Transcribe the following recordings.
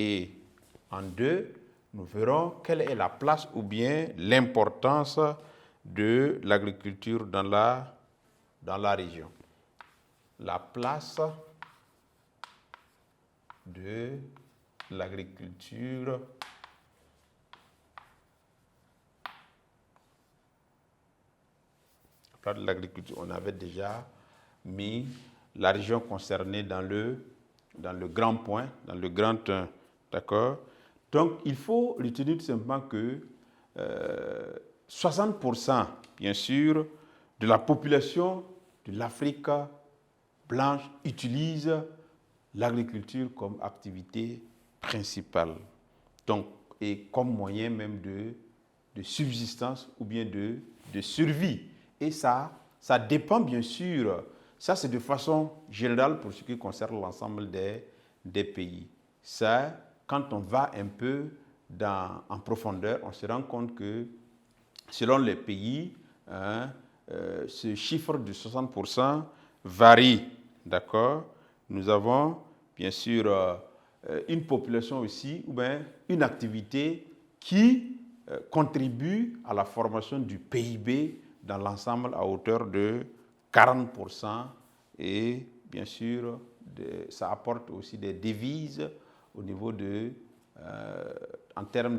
Et en 2, nous verrons quelle est la place ou bien l'importance de l'agriculture dans la région. La place de l'agriculture on avait déjà mis la région concernée dans le grand point, dans le grand 1, d'accord? Donc, il faut retenir tout simplement que 60%, bien sûr, de la population de l'Afrique blanche utilise l'agriculture comme activité principale, donc, et comme moyen même de subsistance ou bien de survie. Et ça dépend bien sûr, ça c'est de façon générale pour ce qui concerne l'ensemble des pays. Ça, quand on va un peu en profondeur, on se rend compte que selon les pays, ce chiffre de 60% varie, d'accord? Nous avons bien sûr une population aussi, ou bien une activité qui contribue à la formation du PIB dans l'ensemble à hauteur de 40%. Et bien sûr, ça apporte aussi des devises au niveau en termes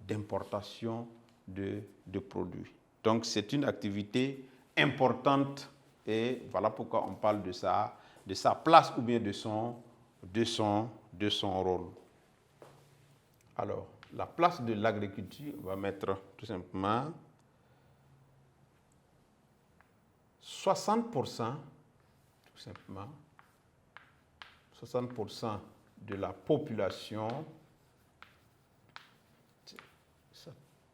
d'importation de produits. Donc, c'est une activité importante et voilà pourquoi on parle de sa place ou bien de son rôle. Alors, la place de l'agriculture, on va mettre tout simplement 60%, tout simplement, 60% de la population,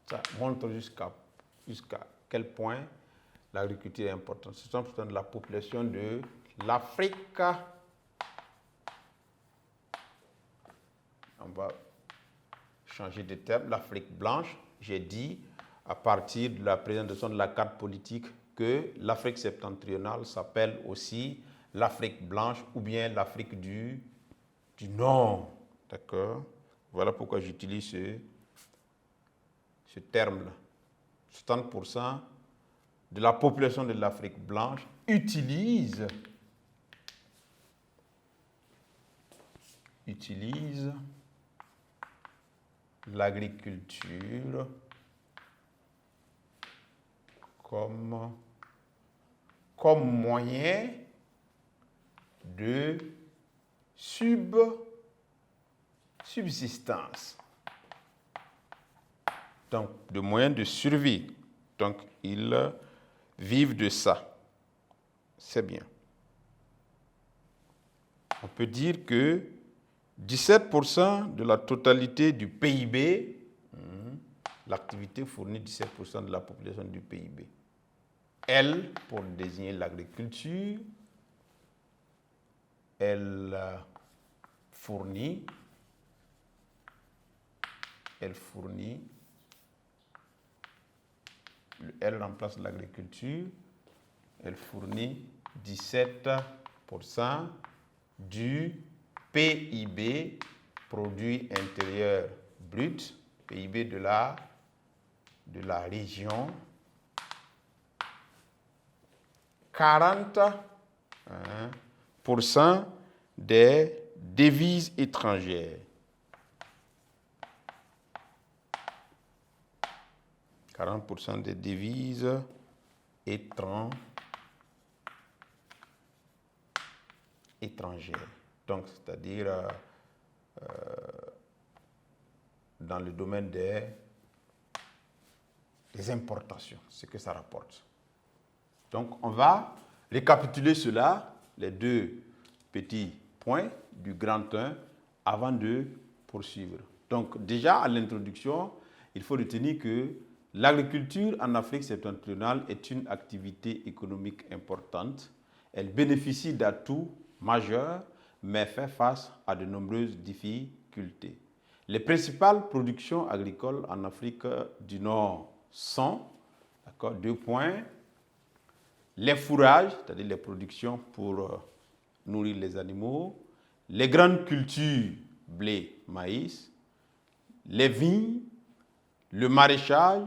ça montre jusqu'à quel point l'agriculture est importante. 60% de la population de l'Afrique, on va changer de terme, l'Afrique blanche. J'ai dit, à partir de la présentation de la carte politique, que l'Afrique septentrionale s'appelle aussi l'Afrique blanche ou bien l'Afrique du Nord. D'accord? Voilà pourquoi j'utilise ce terme-là. 70% de la population de l'Afrique blanche utilise l'agriculture comme moyen de subsistance. Donc, de moyen de survie. Donc, ils vivent de ça. C'est bien. On peut dire que 17% de la totalité du PIB, l'activité fournit 17% de la population du PIB. Elle, pour désigner l'agriculture, elle fournit, elle remplace l'agriculture, elle fournit 17% du PIB, produit intérieur brut, PIB de la région, 40% des devises étrangères. 40% des devises étrangères. Donc, c'est-à-dire dans le domaine des importations, ce que ça rapporte. Donc, on va récapituler cela, les deux petits points du grand 1, avant de poursuivre. Donc, déjà, à l'introduction, il faut retenir que l'agriculture en Afrique septentrionale est une activité économique importante. Elle bénéficie d'atouts majeurs, mais fait face à de nombreuses difficultés. Les principales productions agricoles en Afrique du Nord sont, d'accord, 2 points, les fourrages, c'est-à-dire les productions pour nourrir les animaux, les grandes cultures blé, maïs, les vignes, le maraîchage,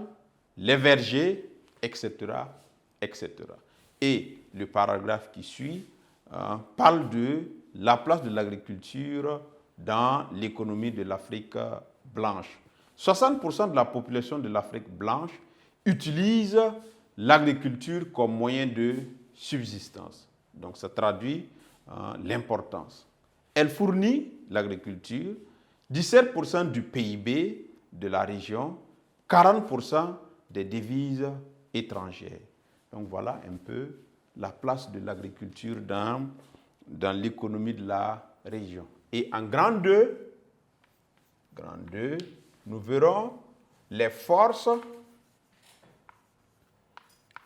les vergers, etc., etc. Et le paragraphe qui suit parle de la place de l'agriculture dans l'économie de l'Afrique blanche. 60% de la population de l'Afrique blanche utilise l'agriculture comme moyen de subsistance. Donc ça traduit l'importance. Elle fournit, l'agriculture, 17% du PIB de la région, 40% des devises étrangères. Donc voilà un peu la place de l'agriculture dans l'économie de la région. Et en grand 2, nous verrons les forces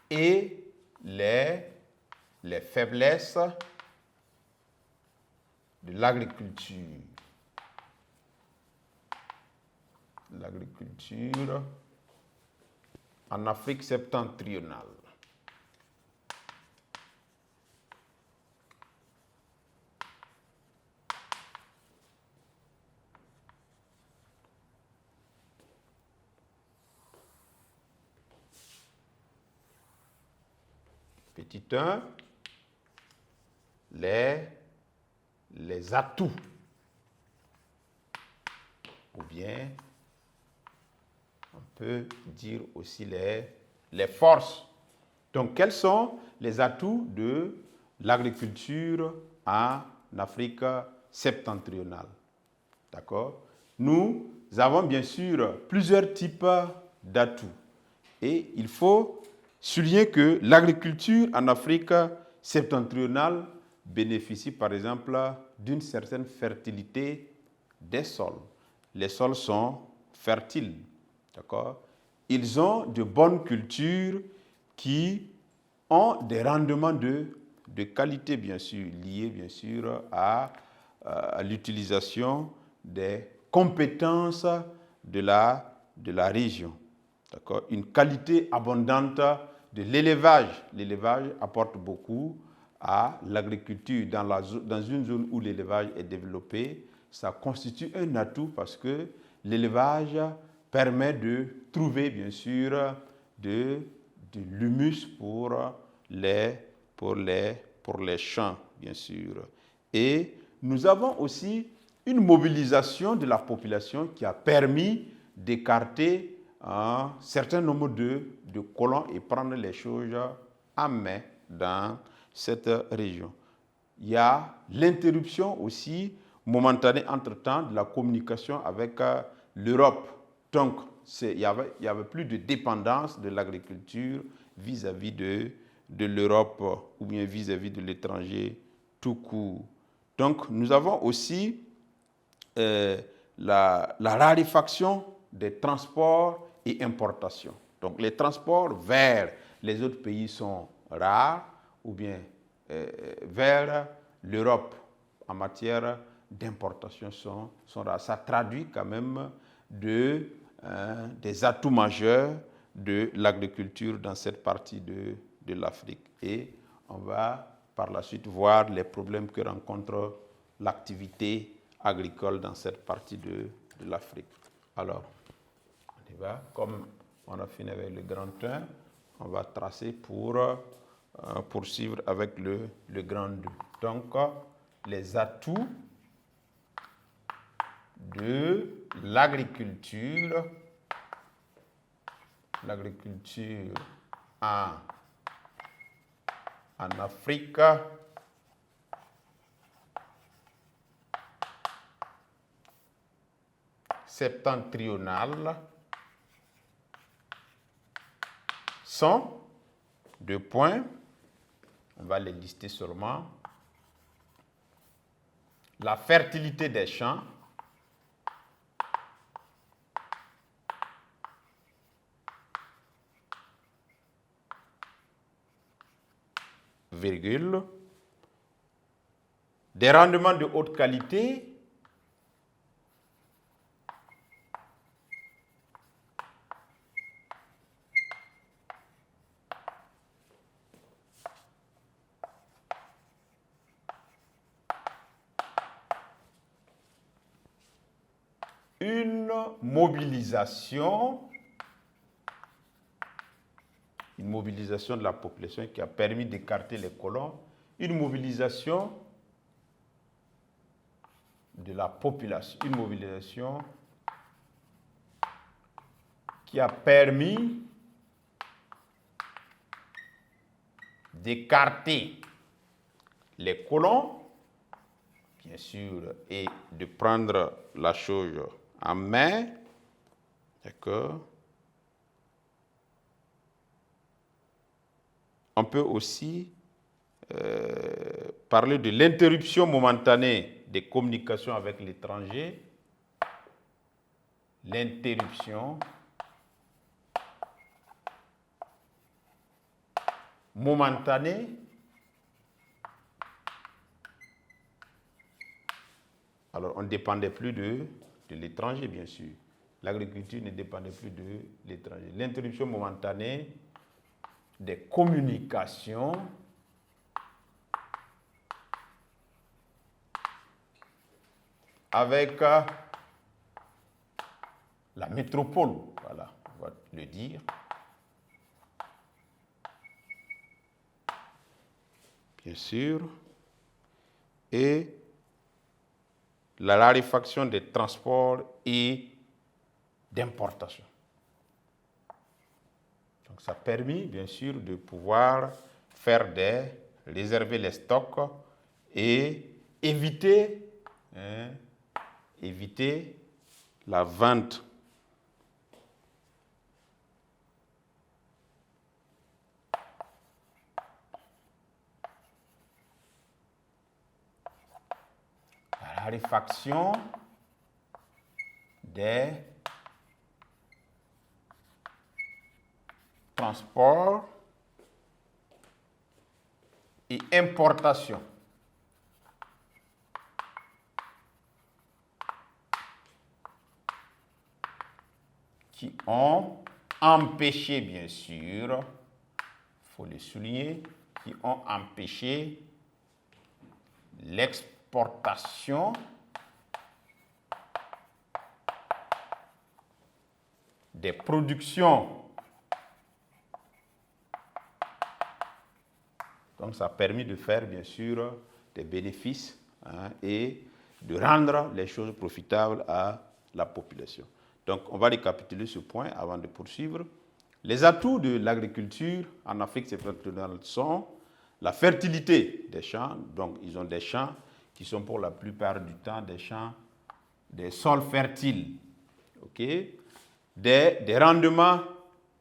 et les faiblesses de l'agriculture. L'agriculture en Afrique septentrionale. Petit 1, les atouts, ou bien on peut dire aussi les forces. Donc, quels sont les atouts de l'agriculture en Afrique septentrionale? D'accord? Nous avons bien sûr plusieurs types d'atouts. Et il faut souligner que l'agriculture en Afrique septentrionale bénéficie par exemple d'une certaine fertilité des sols. Les sols sont fertiles, d'accord? Ils ont de bonnes cultures qui ont des rendements de qualité, bien sûr, liés bien sûr à l'utilisation des compétences de la région. D'accord? Une qualité abondante de l'élevage. L'élevage apporte beaucoup à l'agriculture. Dans une zone où l'élevage est développé, ça constitue un atout parce que l'élevage permet de trouver, bien sûr, de l'humus pour les champs, bien sûr. Et nous avons aussi une mobilisation de la population qui a permis d'écarter un certain nombre de colons et prendre les choses en main dans cette région. Il y a l'interruption aussi momentanée entre-temps de la communication avec l'Europe. Donc, il y avait plus de dépendance de l'agriculture vis-à-vis de l'Europe ou bien vis-à-vis de l'étranger tout court. Donc, nous avons aussi la raréfaction des transports et importations. Donc, les transports vers les autres pays sont rares ou bien vers l'Europe en matière d'importation sont rares. Ça traduit quand même des atouts majeurs de l'agriculture dans cette partie de l'Afrique. Et on va par la suite voir les problèmes que rencontre l'activité agricole dans cette partie de l'Afrique. Alors, on y va. Comme on a fini avec le grand 1, on va tracer pour poursuivre avec le grand 2. Donc, les atouts de l'agriculture en Afrique septentrionale sont 2 points. On va les lister seulement. La fertilité des champs, virgule, des rendements de haute qualité, une mobilisation de la population qui a permis d'écarter les colons, une mobilisation de la population, une mobilisation qui a permis d'écarter les colons, bien sûr, et de prendre la chose en main, d'accord. On peut aussi parler de l'interruption momentanée des communications avec l'étranger, l'interruption momentanée alors on ne dépendait plus de l'étranger, bien sûr. L'agriculture ne dépendait plus de l'étranger. L'interruption momentanée des communications avec la métropole, voilà, on va le dire. Bien sûr. Et la raréfaction des transports et d'importation. Donc ça a permis, bien sûr, de pouvoir réserver les stocks et éviter la vente la raréfaction des transports et importations. Qui ont empêché, bien sûr, il faut le souligner, qui ont empêché l'exportation des productions. Donc ça a permis de faire, bien sûr, des bénéfices et de rendre les choses profitables à la population. Donc on va récapituler ce point avant de poursuivre. Les atouts de l'agriculture en Afrique septentrionale sont la fertilité des champs. Donc ils ont des champs qui sont pour la plupart du temps des sols fertiles. Okay? Des rendements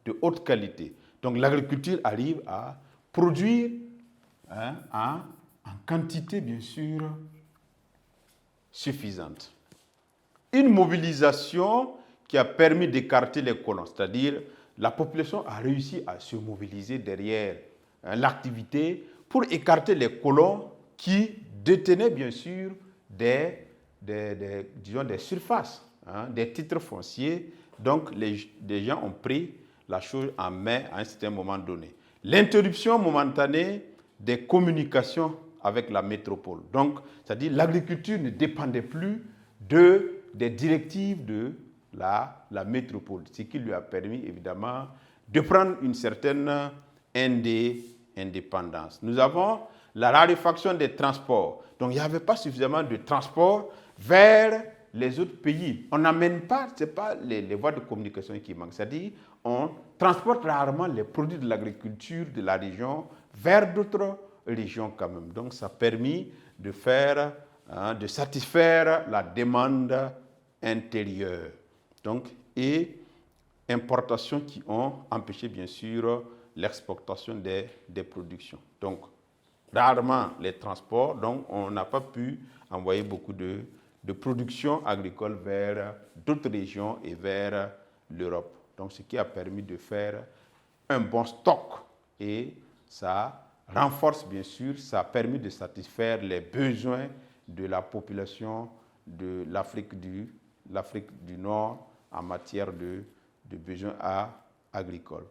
de haute qualité. Donc l'agriculture arrive à produire en quantité, bien sûr, suffisante. Une mobilisation qui a permis d'écarter les colons, c'est-à-dire la population a réussi à se mobiliser derrière l'activité pour écarter les colons qui détenaient, bien sûr, des surfaces, des titres fonciers. Donc, les gens ont pris la chose en main à un certain moment donné. L'interruption momentanée des communications avec la métropole. Donc, c'est-à-dire l'agriculture ne dépendait plus des directives de la métropole, ce qui lui a permis évidemment de prendre une certaine indépendance. Nous avons la raréfaction des transports. Donc, il n'y avait pas suffisamment de transports vers les autres pays. On n'amène pas, ce n'est pas les voies de communication qui manquent. C'est-à-dire, on transporte rarement les produits de l'agriculture de la région vers d'autres régions quand même. Donc, ça a permis de satisfaire la demande intérieure. Donc, et importations qui ont empêché, bien sûr, l'exportation des productions. Donc, rarement les transports, donc on n'a pas pu envoyer beaucoup de production agricole vers d'autres régions et vers l'Europe. Donc, ce qui a permis de faire un bon stock et ça renforce, bien sûr, ça a permis de satisfaire les besoins de la population de l'Afrique du Nord en matière de besoins agricoles.